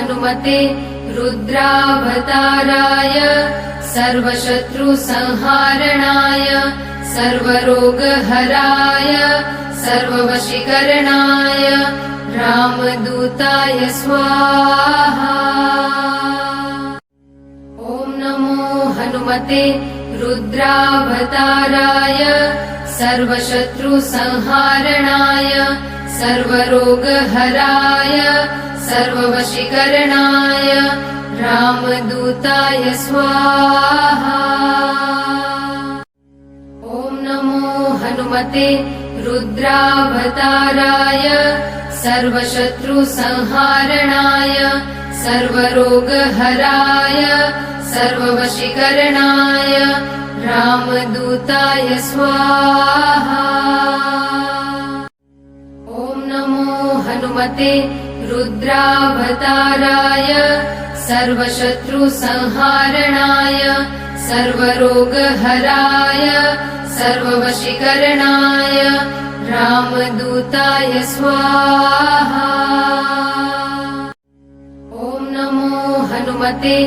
हनुमते रुद्रावताराय सर्वशत्रुसंहारणाय सर्वरोगहराय सर्ववशीकरणाय रामदूताय स्वाहा। ॐ नमो हनुमते रुद्रावताराय सर्वशत्रुसंहारणाय सर्वरोगहराय सर्ववशीकरणाय रामदूताय स्वाहा। ॐ नमो हनुमते रुद्रावताराय सर्वशत्रुसंहारणाय सर्वरोगहराय सर्ववशीकरणाय रामदूताय स्वाहा। ॐ नमो हनुमते रुद्रावताराय सर्वशत्रुसंहारणाय सर्वरोगहराय सर्ववशीकरणाय रामदूताय स्वाहा। ॐ नमो हनुमते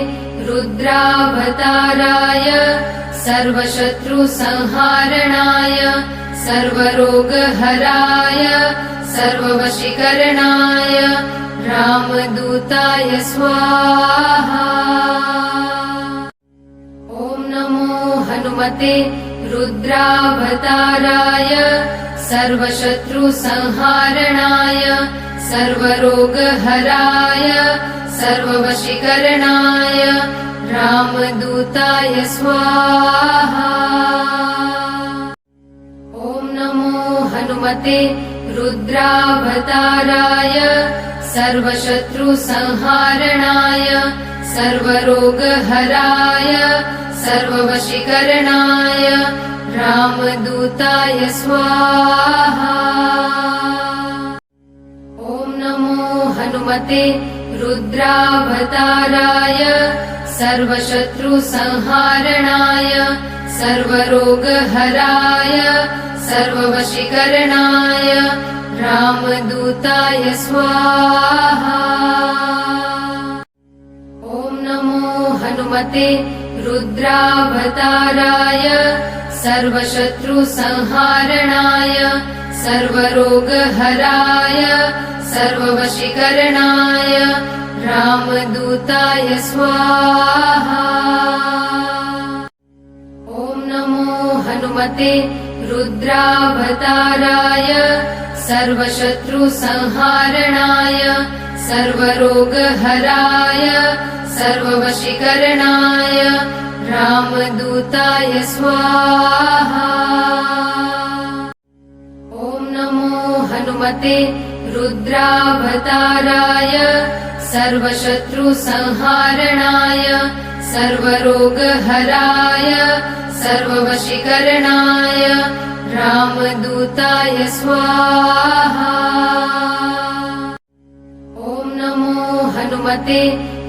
रुद्रावताराय सर्वशत्रुसंहारणाय सर्वरोगहराय सर्ववशीकरणाय रामदूताय स्वाहा। ॐ नमो हनुमते रुद्रावताराय सर्वशत्रुसंहारणाय सर्वरोगहराय सर्ववशीकरणाय रामदूताय स्वाहा। ॐ नमो हनुमते रुद्रावताराय सर्वशत्रुसंहारणाय सर्वरोगहराय सर्ववशीकरणाय रामदूताय स्वाहा। ॐ नमो हनुमते रुद्रावताराय सर्वशत्रुसंहारणाय सर्वरोगहराय सर्ववशीकरणाय रामदूताय स्वाहा। ॐ नमो हनुमते रुद्रावताराय सर्वशत्रुसंहारणाय सर्वरोगहराय सर्ववशीकरणाय रामदूताय स्वाहा। ॐ नमो हनुमते रुद्रावताराय सर्वशत्रुसंहारणाय सर्वरोगहराय सर्ववशीकरणाय रामदूताय स्वाहा। ॐ नमो हनुमते रुद्रावताराय सर्वशत्रुसंहारणाय सर्वरोगहराय सर्ववशीकरणाय रामदूताय स्वाहा। ॐ नमो हनुमते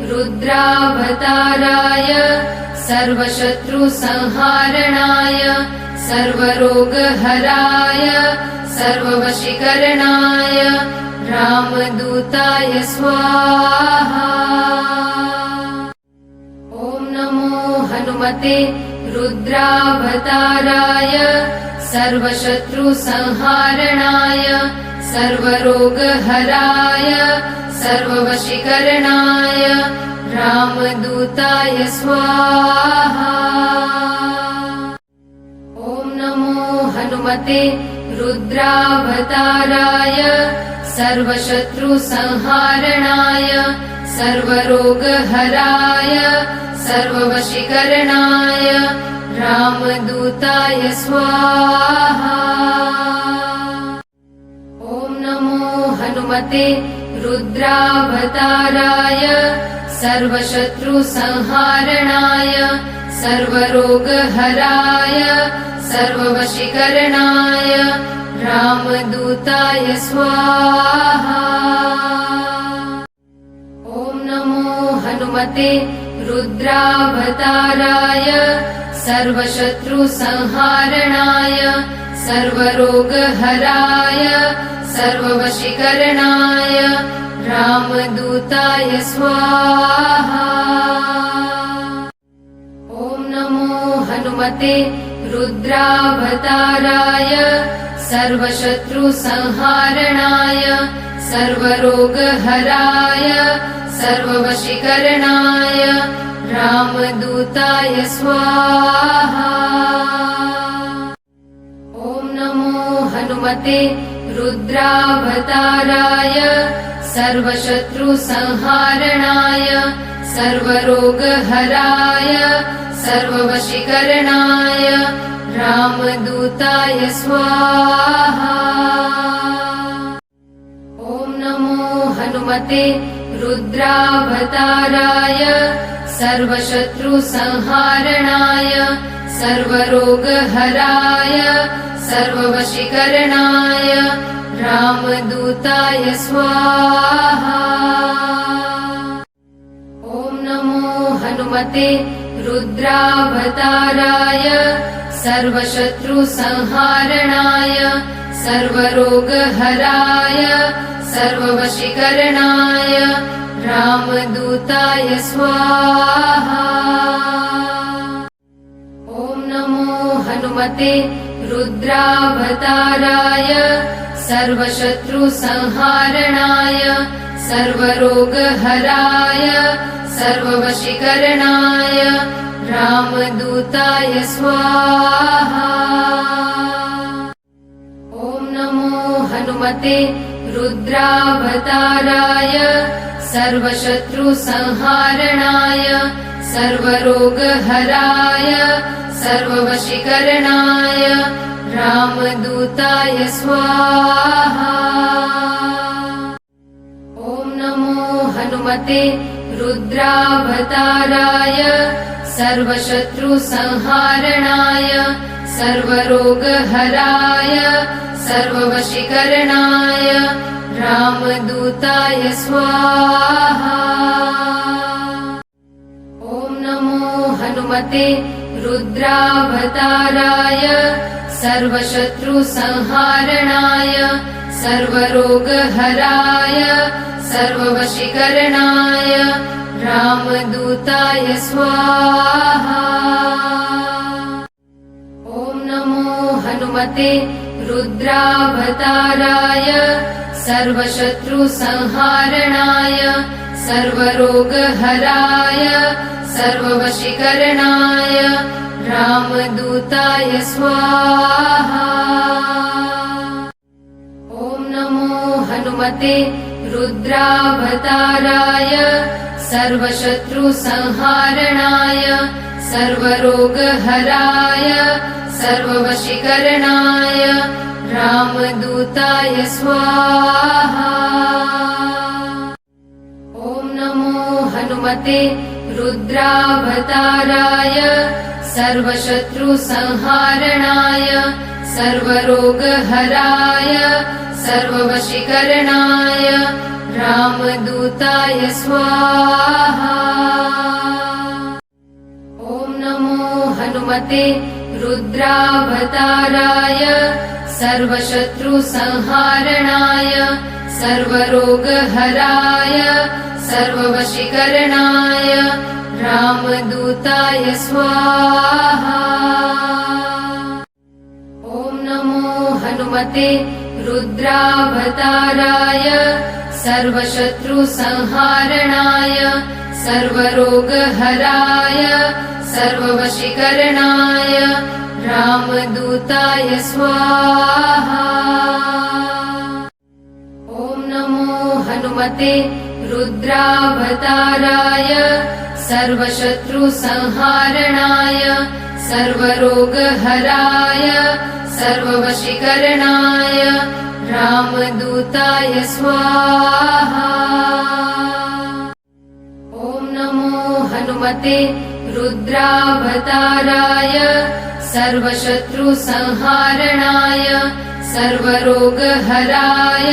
रुद्रावताराय सर्वशत्रुसंहारणाय सर्वरोगहराय सर्ववशीकरणाय रामदूताय स्वाहा। ॐ नमो हनुमते रुद्रावताराय सर्वशत्रुसंहारणाय सर्वरोगहराय सर्ववशीकरणाय रामदूताय स्वाहा। ॐ नमो हनुमते रुद्रावताराय सर्वशत्रुसंहारणाय सर्वरोगहराय सर्ववशीकरणाय रामदूताय स्वाहा। ॐ नमो हनुमते रुद्रावताराय सर्वशत्रुसंहारणाय सर्वरोगहराय सर्ववशीकरणाय रामदूताय स्वाहा। ॐ नमो हनुमते रुद्रावताराय सर्वशत्रुसंहारणाय सर्वरोगहराय सर्ववशीकरणाय रामदूताय स्वाहा। ॐ नमो हनुमते रुद्रावताराय सर्वशत्रुसंहारणाय सर्वरोगहराय सर्ववशीकरणाय रामदूताय स्वाहा। ॐ नमो हनुमते रुद्रावताराय सर्वशत्रुसंहारणाय सर्वरोगहराय सर्ववशीकरणाय रामदूताय स्वाहा। ॐ नमो हनुमते रुद्रावताराय सर्वशत्रुसंहारणाय सर्वरोगहराय सर्ववशीकरणाय रामदूताय स्वाहा। ॐ नमो हनुमते रुद्रावताराय सर्वशत्रुसंहारणाय सर्वरोगहराय सर्ववशीकरणाय रामदूताय स्वाहा। ॐ नमो हनुमते रुद्रावताराय सर्वशत्रुसंहारणाय सर्वरोगहराय सर्ववशीकरणाय रामदूताय स्वाहा। ॐ नमो हनुमते रुद्रावताराय सर्वशत्रुसंहारणाय सर्वरोगहराय सर्ववशीकरणाय रामदूताय स्वाहा। ॐ नमो हनुमते रुद्रावताराय सर्वशत्रुसंहारणाय सर्वरोगहराय सर्ववशीकरणाय रामदूताय स्वाहा। ॐ नमो हनुमते रुद्रावताराय सर्वशत्रुसंहारणाय सर्वरोगहराय सर्ववशीकरणाय रामदूताय स्वाहा। ॐ नमो हनुमते रुद्रावताराय सर्वशत्रुसंहारणाय सर्वरोगहराय सर्ववशीकरणाय रामदूताय स्वाहा। ॐ नमो हनुमते रुद्रावताराय सर्वशत्रुसंहारणाय सर्वरोगहराय सर्ववशीकरणाय रामदूताय स्वाहा। ॐ नमो हनुमते रुद्रावताराय सर्वशत्रुसंहारणाय सर्वरोगहराय सर्ववशीकरणाय रामदूताय स्वाहा। ॐ नमो हनुमते रुद्रावताराय सर्वशत्रुसंहारणाय सर्वरोगहराय सर्ववशीकरणाय रामदूताय स्वाहा। ॐ नमो हनुमते रुद्रावताराय सर्वशत्रुसंहारणाय सर्वरोगहराय सर्ववशीकरणाय रामदूताय स्वाहा। ॐ नमो हनुमते रुद्रावताराय सर्वशत्रुसंहारणाय सर्वरोगहराय सर्ववशीकरणाय रामदूताय स्वाहा। ॐ नमो हनुमते रुद्रावताराय सर्वशत्रुसंहारणाय सर्वरोगहराय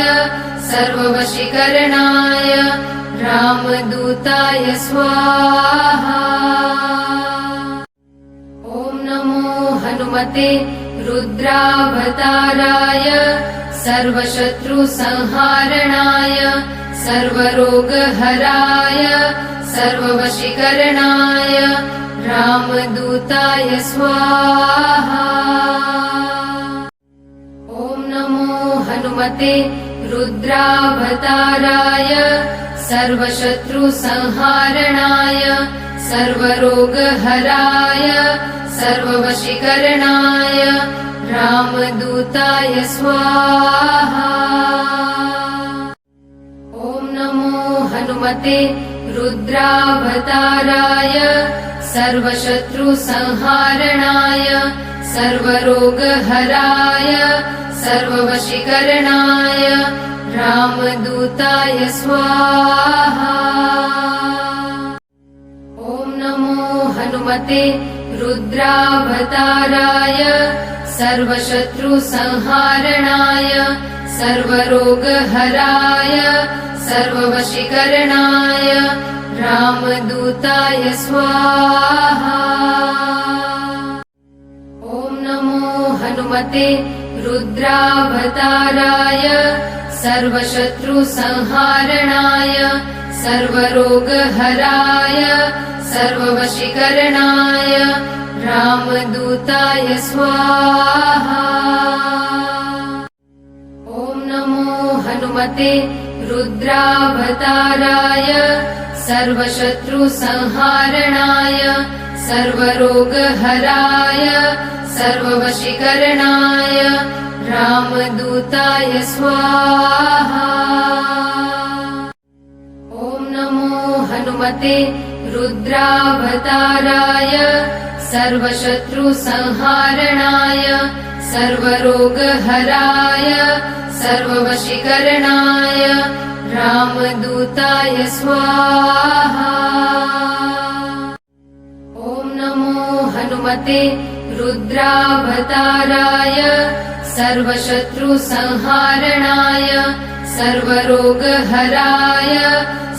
सर्ववशीकरणाय रामदूताय स्वाहा। ॐ नमो हनुमते रुद्रावताराय सर्वशत्रुसंहारणाय सर्वरोगहराय सर्ववशीकरणाय रामदूताय स्वाहा। ॐ नमो हनुमते रुद्रावताराय सर्वशत्रुसंहारणाय सर्वरोगहराय सर्ववशीकरणाय रामदूताय स्वाहा। ॐ नमो हनुमते रुद्रावताराय सर्वशत्रुसंहारणाय सर्वरोगहराय सर्ववशीकरणाय रामदूताय स्वाहा। ॐ नमो हनुमते रुद्रावताराय सर्वशत्रुसंहारणाय सर्वरोगहराय सर्ववशीकरणाय रामदूताय स्वाहा। ॐ नमो हनुमते रुद्रावताराय सर्वशत्रुसंहारणाय सर्वरोगहराय सर्ववशीकरणाय रामदूताय स्वाहा। ॐ नमो हनुमते रुद्रावताराय सर्वशत्रुसंहारणाय सर्वरोगहराय सर्ववशीकरणाय रामदूताय स्वाहा। ॐ नमो हनुमते रुद्रावताराय सर्वशत्रुसंहारणाय सर्वरोगहराय सर्ववशीकरणाय रामदूताय स्वाहा। ॐ नमो हनुमते रुद्रावताराय सर्वशत्रुसंहारणाय सर्वरोगहराय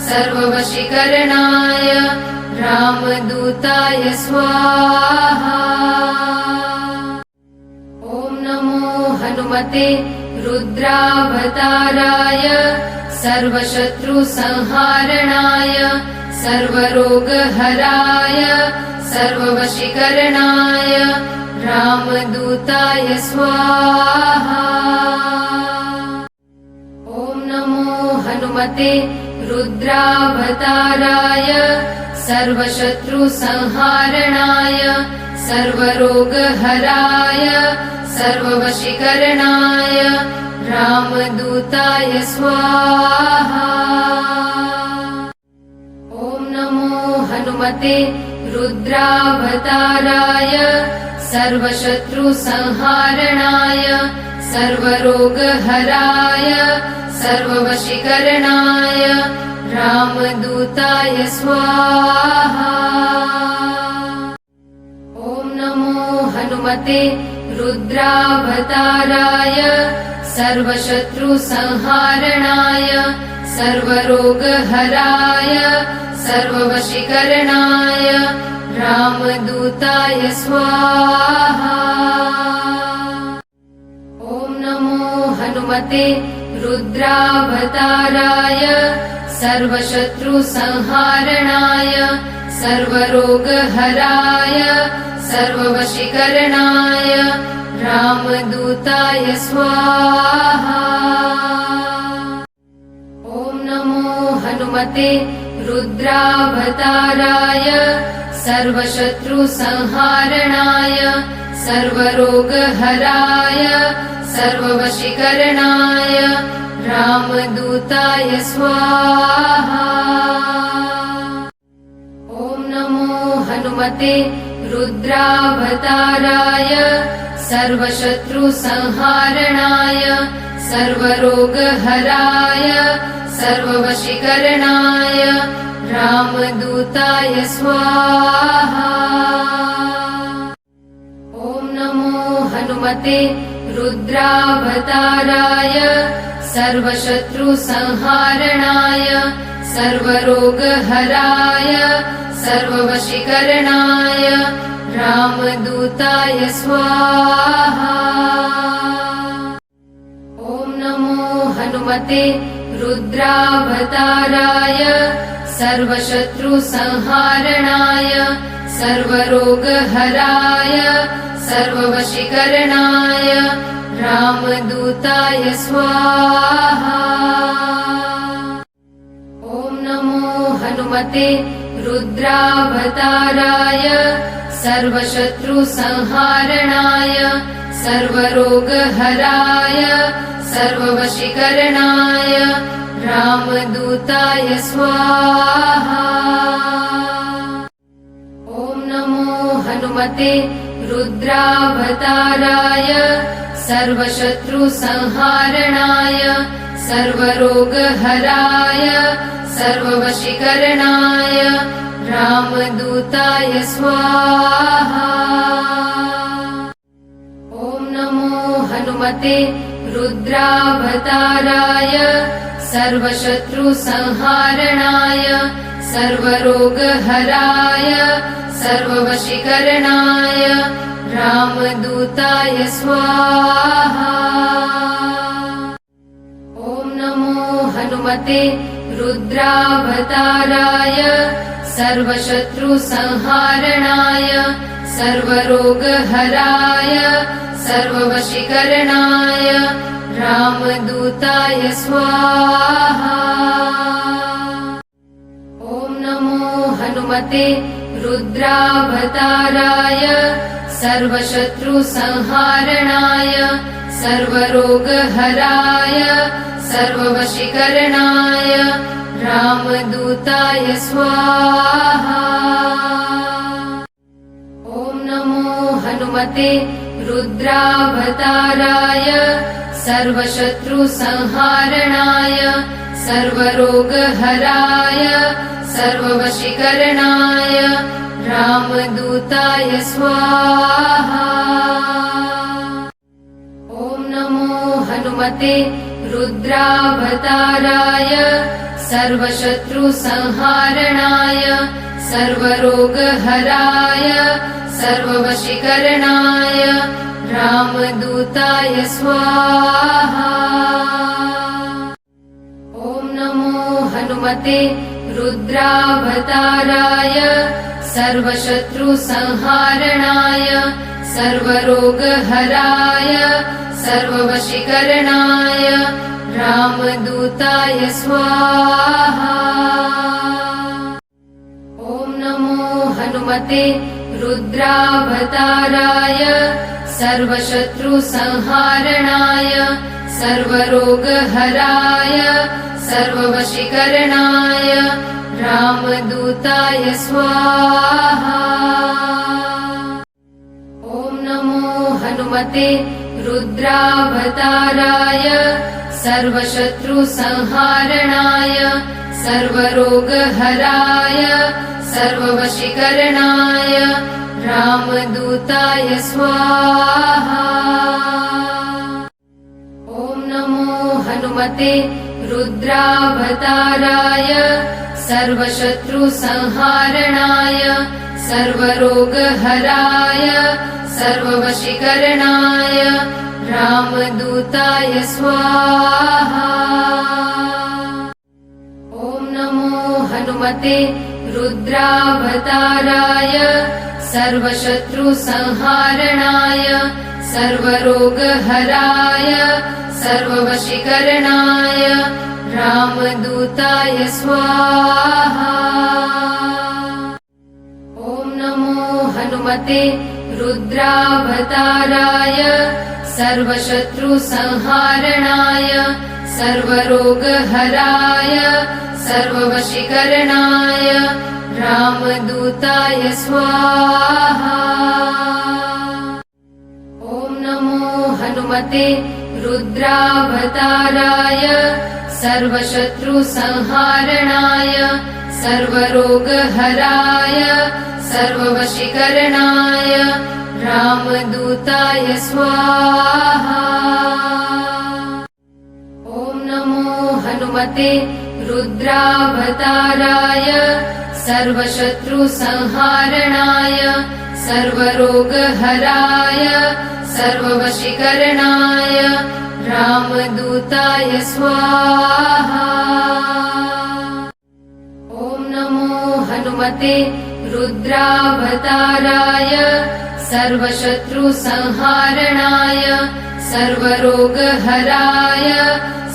सर्ववशीकरणाय रामदूताय स्वाहा। ॐ नमो हनुमते रुद्रावताराय सर्वशत्रुसंहारणाय सर्वरोगहराय सर्ववशीकरणाय रामदूताय स्वाहा। ॐ नमो हनुमते रुद्रावताराय सर्वशत्रुसंहारणाय सर्वरोगहराय सर्ववशीकरणाय रामदूताय स्वाहा। ॐ नमो हनुमते रुद्रावताराय सर्वशत्रुसंहारणाय सर्वरोगहराय सर्ववशीकरणाय रामदूताय स्वाहा। ॐ नमो हनुमते रुद्रावताराय सर्वशत्रुसंहारणाय सर्वरोगहराय सर्ववशीकरणाय रामदूताय स्वाहा। ॐ नमो हनुमते रुद्रावताराय सर्वशत्रुसंहारणाय सर्वरोगहराय सर्ववशीकरणाय रामदूताय स्वाहा। ॐ नमो हनुमते रुद्रावताराय सर्वशत्रुसंहारणाय सर्वरोगहराय सर्ववशीकरणाय रामदूताय स्वाहा। ॐ नमो हनुमते रुद्रावताराय सर्वशत्रुसंहारणाय सर्वरोगहराय सर्ववशीकरणाय रामदूताय स्वाहा। ॐ नमो हनुमते रुद्रावताराय सर्वशत्रुसंहारणाय सर्वरोगहराय सर्ववशीकरणाय रामदूताय स्वाहा। ॐ नमो हनुमते रुद्रावताराय सर्वशत्रुसंहारणाय सर्वरोगहराय सर्ववशीकरणाय रामदूताय स्वाहा। ॐ नमो हनुमते रुद्रावताराय सर्वशत्रुसंहारणाय सर्वरोगहराय सर्ववशीकरणाय रामदूताय स्वाहा। ॐ नमो हनुमते रुद्रावताराय सर्वशत्रुसंहारणाय सर्वरोगहराय सर्ववशीकरणाय रामदूताय स्वाहा। ॐ नमो हनुमते रुद्रावताराय सर्वशत्रुसंहारणाय सर्वरोगहराय सर्ववशीकरणाय रामदूताय स्वाहा। ॐ नमो हनुमते रुद्रावताराय सर्वशत्रुसंहारणाय सर्वरोगहराय सर्ववशीकरणाय रामदूताय स्वाहा। ॐ नमो हनुमते रुद्रावताराय सर्वशत्रुसंहारणाय सर्वरोगहराय सर्ववशीकरणाय रामदूताय स्वाहा। ॐ नमो हनुमते रुद्रावताराय सर्वशत्रुसंहारणाय सर्वरोगहराय सर्ववशीकरणाय रामदूताय स्वाहा। ॐ नमो हनुमते रुद्रावताराय सर्वशत्रुसंहारणाय सर्वरोगहराय सर्ववशीकरणाय रामदूताय स्वाहा। ॐ नमो हनुमते रुद्रावताराय सर्वशत्रुसंहारणाय सर्वरोगहराय सर्ववशीकरणाय रामदूताय स्वाहा। ॐ नमो हनुमते रुद्रावताराय सर्वशत्रुसंहारणाय सर्वरोगहराय सर्ववशीकरणाय रामदूताय स्वाहा। ॐ नमो हनुमते रुद्रावताराय सर्वशत्रुसंहारणाय सर्वरोगहराय सर्ववशीकरणाय रामदूताय स्वाहा। ॐ नमो हनुमते रुद्रावताराय सर्वशत्रुसंहारणाय सर्वरोगहराय सर्ववशीकरणाय रामदूताय स्वाहा। ॐ नमो हनुमते रुद्रावताराय सर्वशत्रुसंहारणाय सर्वरोगहराय सर्ववशीकरणाय रामदूताय स्वाहा। ॐ नमो हनुमते रुद्रावताराय सर्वशत्रुसंहारणाय सर्वरोगहराय सर्ववशीकरणाय रामदूताय स्वाहा। ॐ नमो हनुमते रुद्रावताराय सर्वशत्रुसंहारणाय सर्वरोगहराय सर्ववशीकरणाय रामदूताय स्वाहा। ॐ नमो हनुमते रुद्रावताराय सर्वशत्रुसंहारणाय सर्वरोगहराय सर्ववशीकरणाय रामदूताय स्वाहा। ॐ नमो हनुमते रुद्रावताराय सर्वशत्रुसंहारणाय सर्वरोगहराय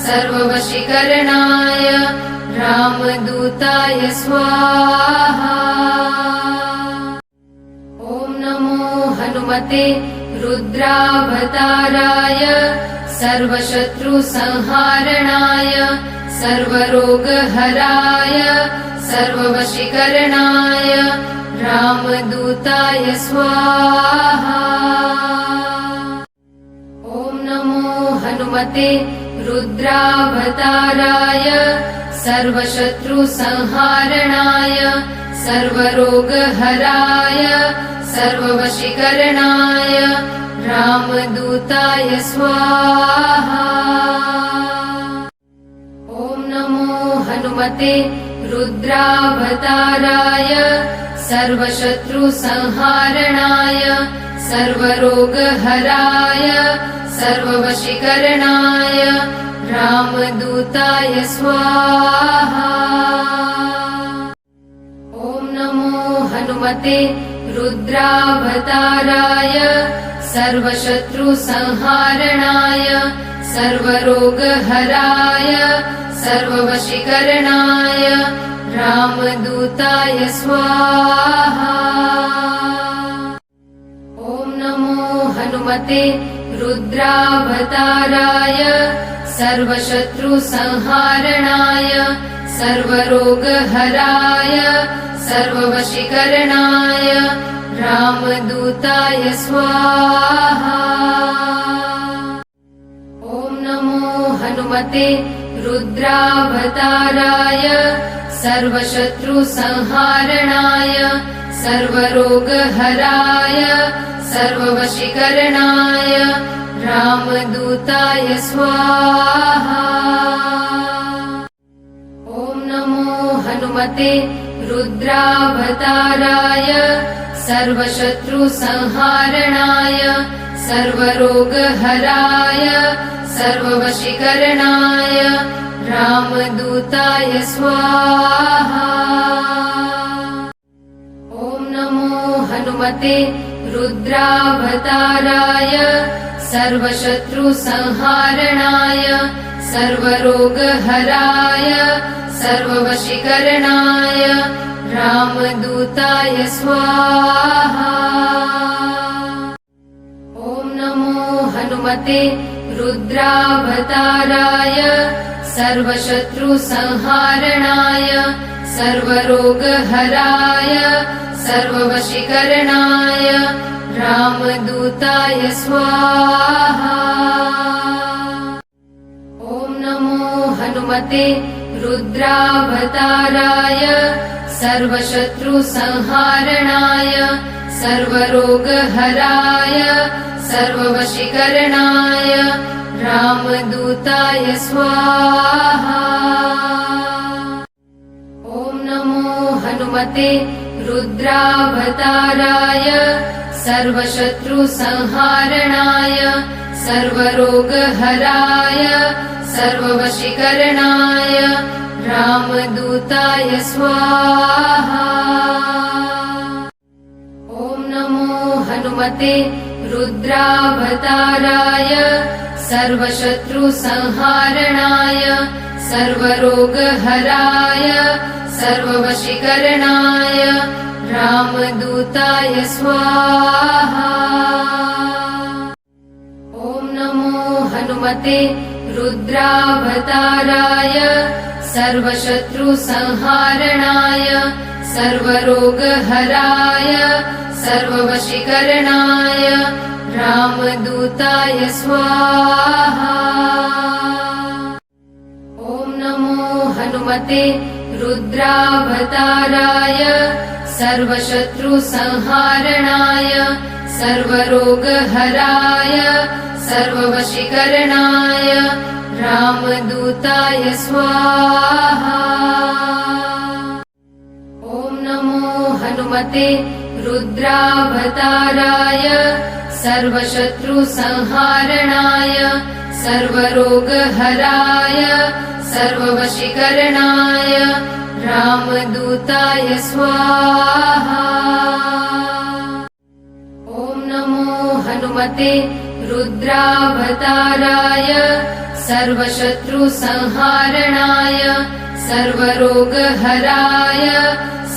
सर्ववशीकरणाय रामदूताय स्वाहा। ॐ नमो हनुमते रुद्रावताराय सर्वशत्रुसंहारणाय सर्वरोगहराय सर्ववशीकरणाय रामदूताय स्वाहा। ॐ नमो हनुमते रुद्रावताराय सर्वशत्रुसंहारणाय सर्वरोगहराय सर्ववशीकरणाय रामदूताय स्वाहा। ॐ नमो हनुमते रुद्रावताराय सर्वशत्रुसंहारणाय सर्वरोगहराय सर्ववशीकरणाय रामदूताय स्वाहा। ॐ नमो हनुमते रुद्रावताराय सर्वशत्रुसंहारणाय सर्वरोगहराय सर्ववशीकरणाय रामदूताय स्वाहा। ॐ नमो हनुमते रुद्रावताराय सर्वशत्रुसंहारणाय सर्वरोगहराय सर्ववशीकरणाय रामदूताय स्वाहा। ॐ नमो हनुमते रुद्रावताराय सर्वशत्रुसंहारणाय सर्वरोगहराय सर्ववशीकरणाय रामदूताय स्वाहा। ॐ नमो हनुमते रुद्रावताराय सर्वशत्रुसंहारणाय सर्वरोगहराय सर्ववशीकरणाय रामदूताय स्वाहा। ॐ नमो हनुमते रुद्रावताराय सर्वशत्रुसंहारणाय सर्वरोगहराय सर्ववशीकरणाय रामदूताय स्वाहा। ॐ नमो हनुमते रुद्रावताराय सर्वशत्रुसंहारणाय सर्वरोगहराय सर्ववशीकरणाय रामदूताय स्वाहा। ॐ नमो हनुमते रुद्रावताराय सर्वशत्रुसंहारणाय सर्वरोगहराय सर्ववशीकरणाय रामदूताय स्वाहा। ॐ नमो हनुमते रुद्रावताराय सर्वशत्रुसंहारणाय सर्वरोगहराय सर्ववशीकरणाय रामदूताय स्वाहा। ॐ नमो हनुमते रुद्रावताराय सर्वशत्रुसंहारणाय सर्वरोगहराय सर्ववशीकरणाय रामदूताय स्वाहा। ॐ नमो हनुमते रुद्रावताराय सर्वशत्रुसंहारणाय सर्वरोगहराय सर्ववशीकरणाय रामदूताय स्वाहा। ॐ नमो हनुमते रुद्रावताराय सर्वशत्रुसंहारणाय सर्वरोगहराय सर्ववशीकरणाय रामदूताय स्वाहा। ॐ नमो हनुमते रुद्रावताराय सर्वशत्रुसंहारणाय सर्वरोगहराय सर्ववशीकरणाय रामदूताय स्वाहा। ॐ नमो हनुमते रुद्रावताराय सर्वशत्रुसंहारणाय सर्वरोगहराय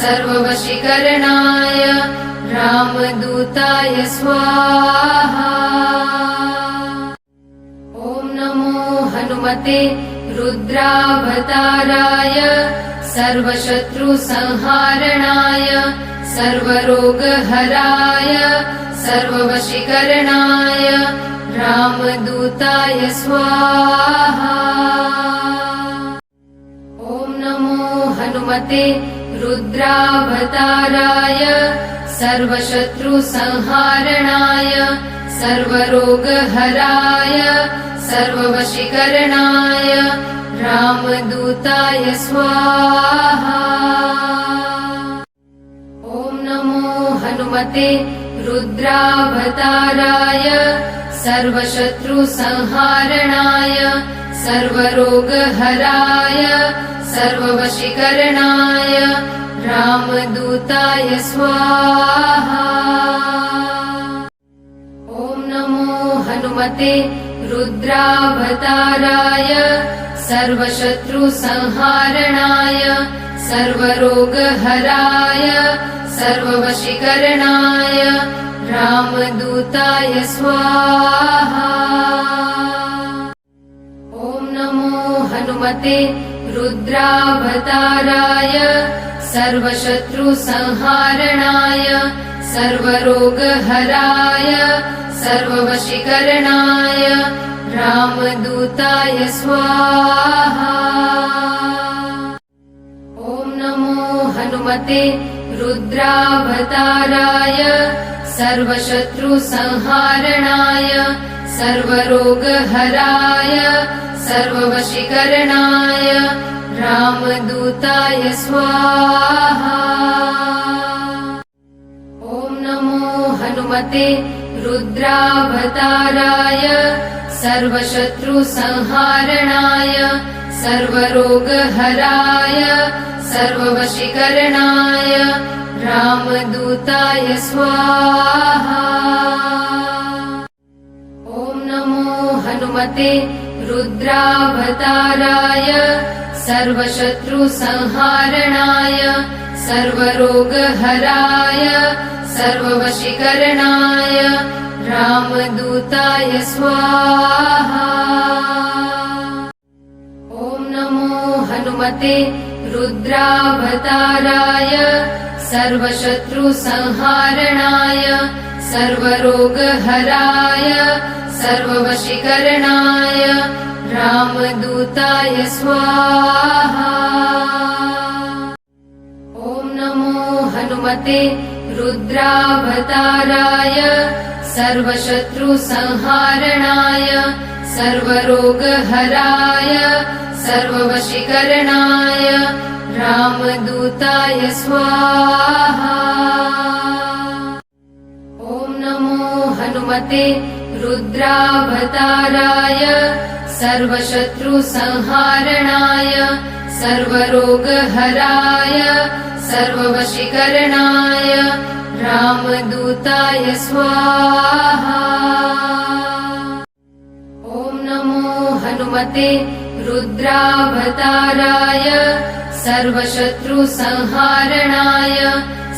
सर्ववशीकरणाय रामदूताय स्वाहा। ॐ नमो हनुमते रुद्रावताराय सर्वशत्रुसंहारणाय सर्वरोगहराय सर्ववशीकरणाय रामदूताय स्वाहा। ॐ नमो हनुमते रुद्रावताराय सर्वशत्रुसंहारणाय सर्वरोगहराय सर्ववशीकरणाय रामदूताय स्वाहा। ॐ नमो हनुमते रुद्रावताराय सर्वशत्रुसंहारणाय सर्वरोगहराय सर्ववशीकरणाय रामदूताय स्वाहा। ॐ नमो हनुमते रुद्रावताराय सर्वशत्रुसंहारणाय सर्वरोगहराय सर्ववशीकरणाय रामदूताय स्वाहा। ॐ नमो हनुमते रुद्रावताराय सर्वशत्रुसंहारणाय सर्वरोगहराय सर्ववशीकरणाय रामदूताय स्वाहा। ॐ नमो हनुमते रुद्रावताराय सर्वशत्रुसंहारणाय सर्वरोगहराय सर्ववशीकरणाय रामदूताय स्वाहा। ॐ नमो हनुमते रुद्रावताराय सर्वशत्रुसंहारणाय सर्वरोगहराय सर्ववशीकरणाय रामदूताय स्वाहा। ॐ नमो हनुमते रुद्रावताराय सर्वशत्रुसंहारणाय सर्वरोगहराय सर्ववशीकरणाय रामदूताय स्वाहा। ॐ नमो हनुमते रुद्रावताराय सर्वशत्रुसंहारणाय सर्वरोगहराय सर्ववशीकरणाय रामदूताय स्वाहा। ॐ नमो हनुमते रुद्रावताराय सर्वशत्रुसंहारणाय सर्वरोगहराय सर्ववशीकरणाय रामदूताय स्वाहा। ॐ नमो हनुमते रुद्रावताराय सर्वशत्रुसंहारणाय सर्वरोगहराय सर्ववशीकरणाय रामदूताय स्वाहा। ॐ नमो हनुमते रुद्रावताराय सर्वशत्रुसंहारणाय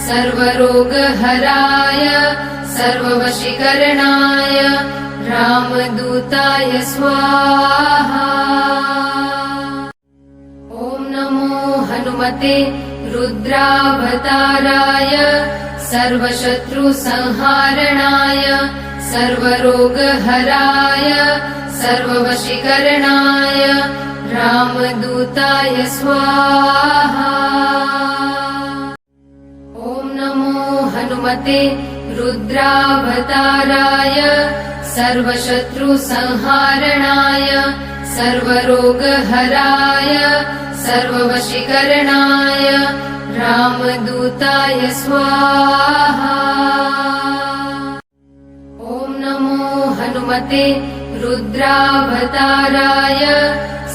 सर्वरोगहराय सर्ववशीकरणाय रामदूताय स्वाहा। ॐ नमो हनुमते रुद्रावताराय सर्वशत्रुसंहारणाय सर्वरोगहराय सर्ववशीकरणाय रामदूताय स्वाहा। ॐ नमो हनुमते रुद्रावताराय सर्वशत्रुसंहारणाय सर्वरोगहराय सर्ववशीकरणाय रामदूताय स्वाहा। ॐ नमो हनुमते रुद्रावताराय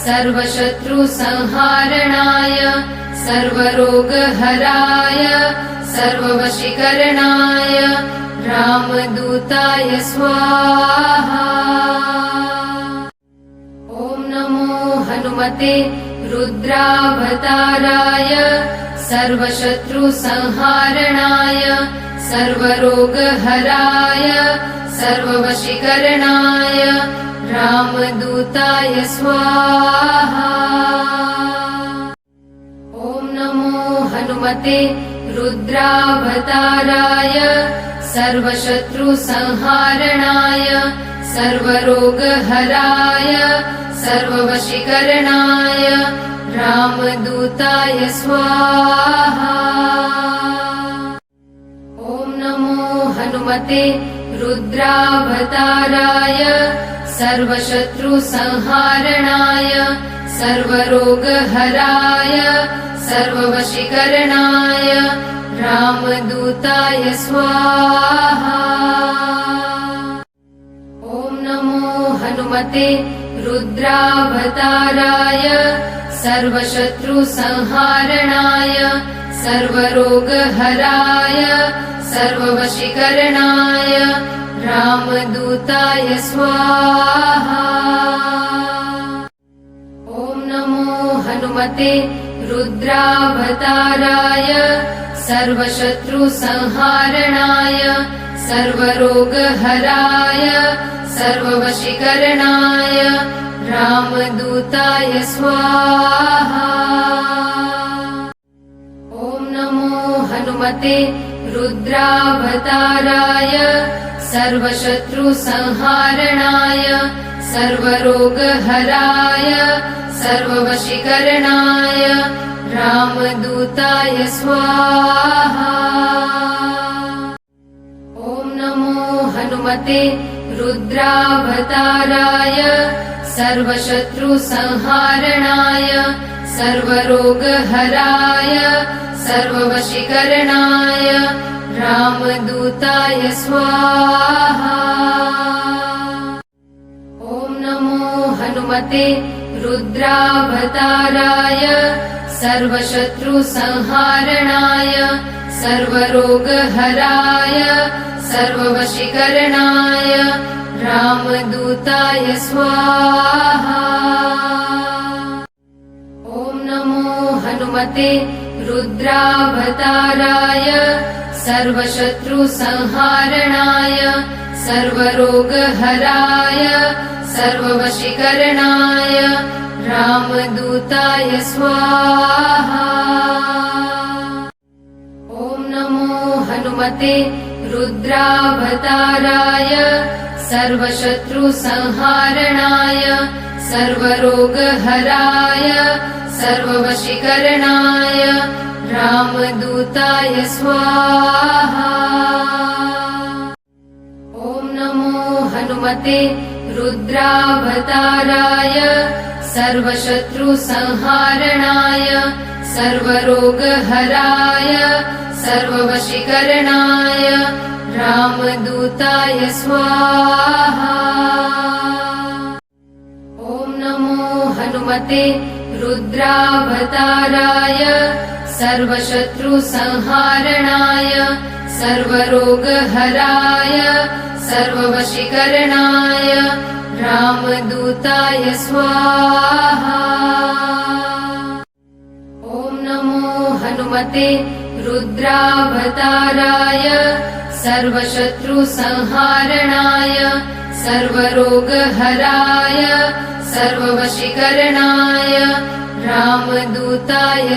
सर्वशत्रुसंहारणाय सर्वरोगहराय सर्ववशीकरणाय रामदूताय स्वाहा। ॐ नमो हनुमते रुद्रावताराय सर्वशत्रुसंहारणाय सर्वरोगहराय सर्ववशीकरणाय रामदूताय स्वाहा। ॐ नमो हनुमते रुद्रावताराय सर्वशत्रुसंहारणाय सर्वरोगहराय सर्ववशीकरणाय रामदूताय स्वाहा। ॐ नमो हनुमते रुद्रावताराय सर्वशत्रुसंहारणाय सर्वरोगहराय सर्ववशीकरणाय रामदूताय स्वाहा। ॐ नमो हनुमते रुद्रावताराय सर्वशत्रुसंहारणाय सर्वरोगहराय सर्ववशीकरणाय रामदूताय स्वाहा। ॐ नमो हनुमते रुद्रावताराय सर्वशत्रुसंहारणाय सर्वरोगहराय सर्ववशीकरणाय रामदूताय स्वाहा। ॐ नमो हनुमते रुद्रावताराय सर्वशत्रुसंहारणाय सर्वरोगहराय सर्ववशीकरणाय रामदूताय स्वाहा। ॐ नमो हनुमते रुद्रावताराय सर्वशत्रुसंहारणाय सर्वरोगहराय सर्ववशीकरणाय रामदूताय स्वाहा। ॐ नमो हनुमते रुद्रावताराय सर्वशत्रुसंहारणाय सर्वरोगहराय सर्ववशीकरणाय रामदूताय स्वाहा। ॐ नमो हनुमते रुद्रावताराय सर्वशत्रुसंहारणाय सर्वरोगहराय सर्ववशीकरणाय रामदूताय स्वाहा। ॐ नमो हनुमते रुद्रावताराय सर्वशत्रुसंहारणाय सर्वरोगहराय सर्ववशीकरणाय रामदूताय स्वाहा। ॐ नमो हनुमते रुद्रावताराय सर्वशत्रुसंहारणाय सर्वरोगहराय सर्ववशीकरणाय रामदूताय स्वाहा। ॐ नमो हनुमते रुद्रावताराय सर्वशत्रुसंहारणाय सर्वरोगहराय सर्ववशीकरणाय रामदूताय स्वाहा। ॐ नमो हनुमते रुद्रावताराय सर्वशत्रुसंहारणाय सर्वरोगहराय सर्ववशीकरणाय रामदूताय